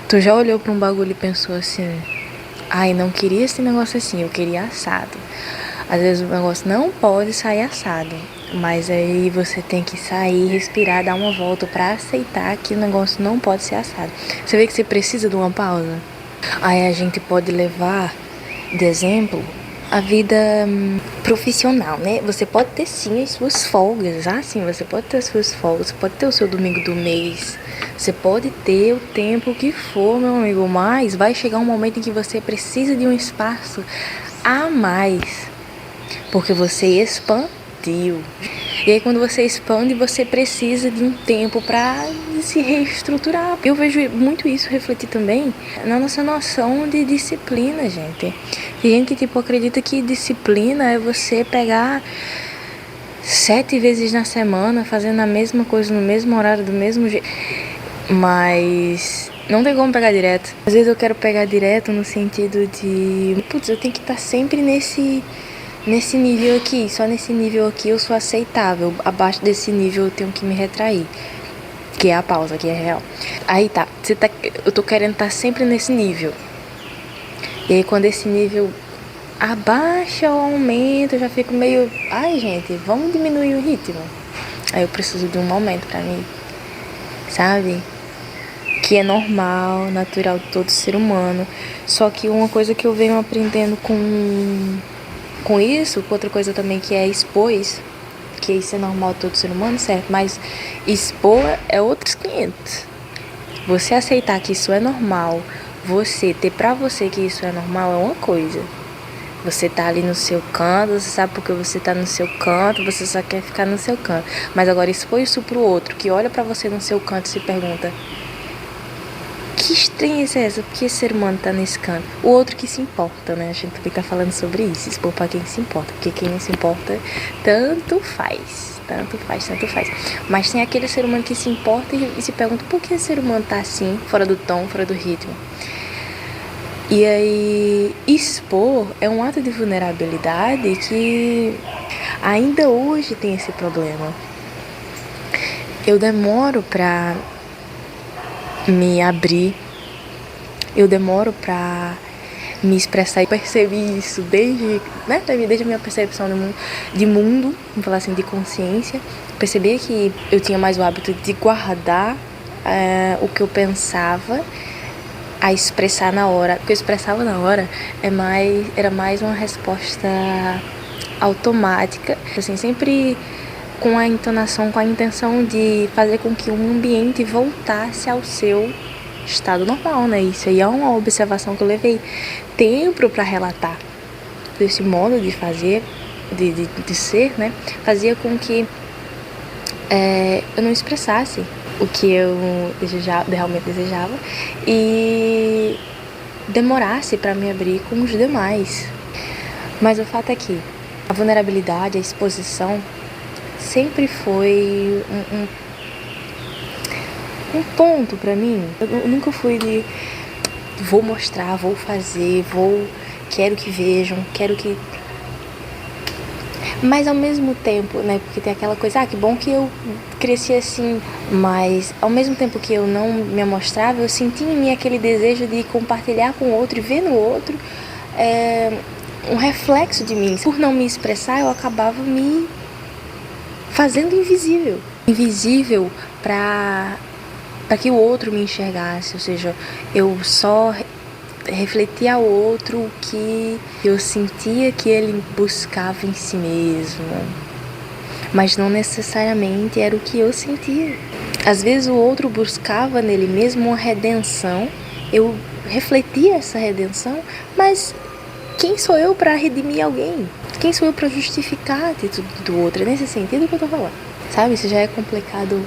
Tu já olhou pra um bagulho e pensou assim: ai, não queria esse negócio assim, eu queria assado. Às vezes o negócio não pode sair assado, mas aí você tem que sair, respirar, dar uma volta pra aceitar que o negócio não pode ser assado. Você vê que você precisa de uma pausa? Aí a gente pode levar de exemplo a vida profissional, né? Você pode ter sim as suas folgas, sim, você pode ter as suas folgas, você pode ter o seu domingo do mês, você pode ter o tempo que for, meu amigo, mas vai chegar um momento em que você precisa de um espaço a mais, porque você expandiu. E aí quando você expande, você precisa de um tempo para se reestruturar. Eu vejo muito isso refletir também na nossa noção de disciplina, gente. Tem gente que acredita que disciplina é você pegar 7 vezes na semana fazendo a mesma coisa no mesmo horário, do mesmo jeito. Mas não tem como pegar direto. Às vezes eu quero pegar direto no sentido de, eu tenho que estar sempre nesse nível aqui, só nesse nível aqui eu sou aceitável, abaixo desse nível eu tenho que me retrair, que é a pausa, que é real. Aí tá, eu tô querendo estar sempre nesse nível, e aí quando esse nível abaixa ou aumenta, eu já fico meio, ai gente, vamos diminuir o ritmo. Aí eu preciso de um momento pra mim, sabe? Que é normal, natural de todo ser humano. Só que uma coisa que eu venho aprendendo com isso, com outra coisa também que é expor isso, que isso é normal de todo ser humano, certo? Mas expor é outros 500. Você aceitar que isso é normal, você ter pra você que isso é normal é uma coisa. Você tá ali no seu canto, você sabe porque você tá no seu canto, você só quer ficar no seu canto. Mas agora expor isso pro outro, que olha pra você no seu canto e se pergunta: que estranheza é essa? Porque esse ser humano tá nesse canto? O outro que se importa, né? A gente também tá falando sobre isso. Expor pra quem se importa. Porque quem não se importa, tanto faz. Tanto faz, tanto faz. Mas tem aquele ser humano que se importa e se pergunta por que esse ser humano tá assim, fora do tom, fora do ritmo. E aí, expor é um ato de vulnerabilidade que ainda hoje tem esse problema. Eu demoro pra me abrir, eu demoro pra me expressar. Eu percebi isso desde a minha percepção de mundo, vamos falar assim, de consciência. Percebi que eu tinha mais o hábito de guardar o que eu pensava a expressar na hora. O que eu expressava na hora era mais uma resposta automática, assim, sempre com a entonação, com a intenção de fazer com que o ambiente voltasse ao seu estado normal, né? Isso aí é uma observação que eu levei tempo para relatar. Desse modo de fazer, de ser, né? Fazia com que eu não expressasse o que eu realmente desejava e demorasse para me abrir com os demais. Mas o fato é que a vulnerabilidade, a exposição sempre foi um ponto pra mim. Eu nunca fui de vou mostrar, vou fazer, quero que vejam, quero que... Mas ao mesmo tempo, né, porque tem aquela coisa, que bom que eu cresci assim, mas ao mesmo tempo que eu não me mostrava, eu senti em mim aquele desejo de compartilhar com o outro e ver no outro um reflexo de mim. Por não me expressar, eu acabava me fazendo invisível. Invisível para que o outro me enxergasse, ou seja, eu só refletia ao outro o que eu sentia que ele buscava em si mesmo, mas não necessariamente era o que eu sentia. Às vezes o outro buscava nele mesmo uma redenção, eu refletia essa redenção, mas quem sou eu para redimir alguém? Quem sou eu para justificar a atitude do outro? É nesse sentido que eu tô falando, sabe? Isso já é complicado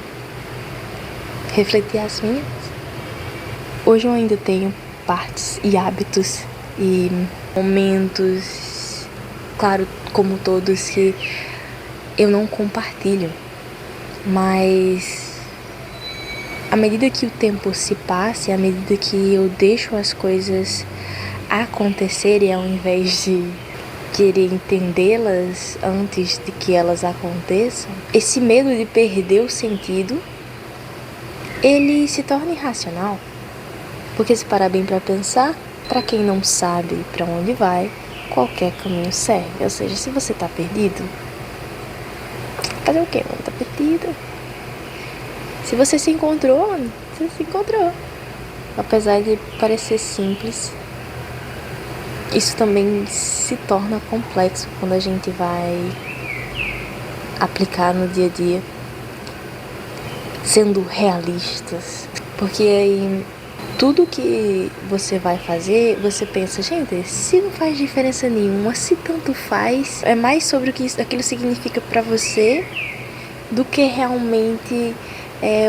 refletir as minhas. Hoje eu ainda tenho partes e hábitos e momentos, claro, como todos, que eu não compartilho, mas à medida que o tempo se passa, à medida que eu deixo as coisas acontecerem ao invés de querer entendê-las antes de que elas aconteçam, esse medo de perder o sentido, ele se torna irracional. Porque se parar bem pra pensar, pra quem não sabe pra onde vai, qualquer caminho serve. Ou seja, se você tá perdido, fazer o quê, mano? Tá perdido. Se você se encontrou, mano, você se encontrou. Apesar de parecer simples, isso também se torna complexo quando a gente vai aplicar no dia a dia, sendo realistas. Porque aí tudo que você vai fazer, você pensa, gente, se não faz diferença nenhuma, se tanto faz, é mais sobre o que aquilo significa pra você do que realmente é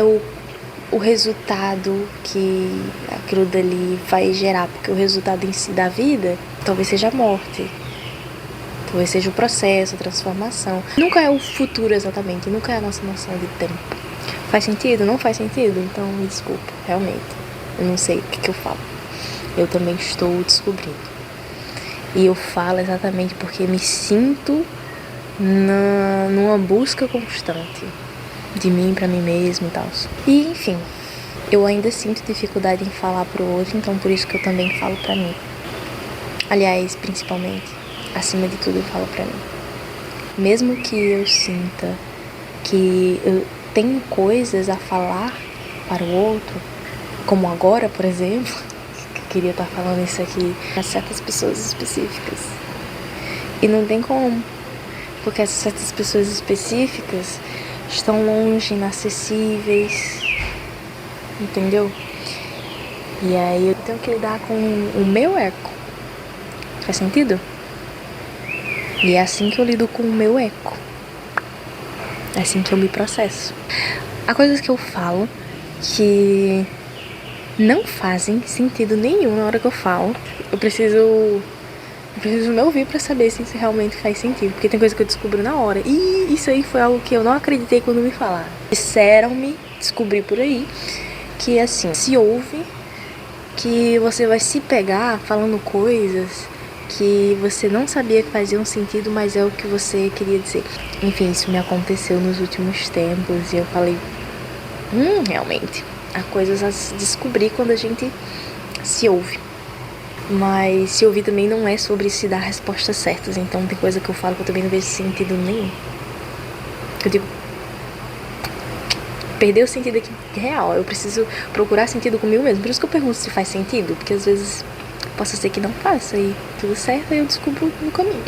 o resultado que aquilo dali vai gerar. Porque o resultado em si da vida talvez seja a morte, talvez seja o processo, a transformação. Nunca é o futuro exatamente, nunca é a nossa noção de tempo. Faz sentido? Não faz sentido? Então me desculpa, realmente. Eu não sei o que eu falo. Eu também estou descobrindo. E eu falo exatamente porque me sinto numa busca constante de mim pra mim mesmo e tal. E enfim, eu ainda sinto dificuldade em falar pro outro, então por isso que eu também falo pra mim. Aliás, principalmente, acima de tudo eu falo pra mim. Mesmo que eu sinta que eu tenho coisas a falar para o outro, como agora, por exemplo, que eu queria estar falando isso aqui a certas pessoas específicas. E não tem como, porque essas certas pessoas específicas estão longe, inacessíveis, entendeu? E aí eu tenho que lidar com o meu eco. Faz sentido? E é assim que eu lido com o meu eco. É assim que eu me processo. Há coisas que eu falo que não fazem sentido nenhum na hora que eu falo. Eu preciso me ouvir pra saber se isso realmente faz sentido. Porque tem coisa que eu descubro na hora. E isso aí foi algo que eu não acreditei quando me falaram. Disseram-me, descobri por aí, que assim, se ouve, que você vai se pegar falando coisas que você não sabia que faziam sentido, mas é o que você queria dizer. Enfim, isso me aconteceu nos últimos tempos e eu falei, realmente, há coisas a se descobrir quando a gente se ouve. Mas se ouvir também não é sobre se dar respostas certas. Então tem coisa que eu falo que eu também não vejo sentido nenhum. Eu digo, perdeu o sentido aqui real. Eu preciso procurar sentido comigo mesmo. Por isso que eu pergunto se faz sentido. Porque às vezes possa ser que não faça e tudo certo, aí eu descubro no caminho.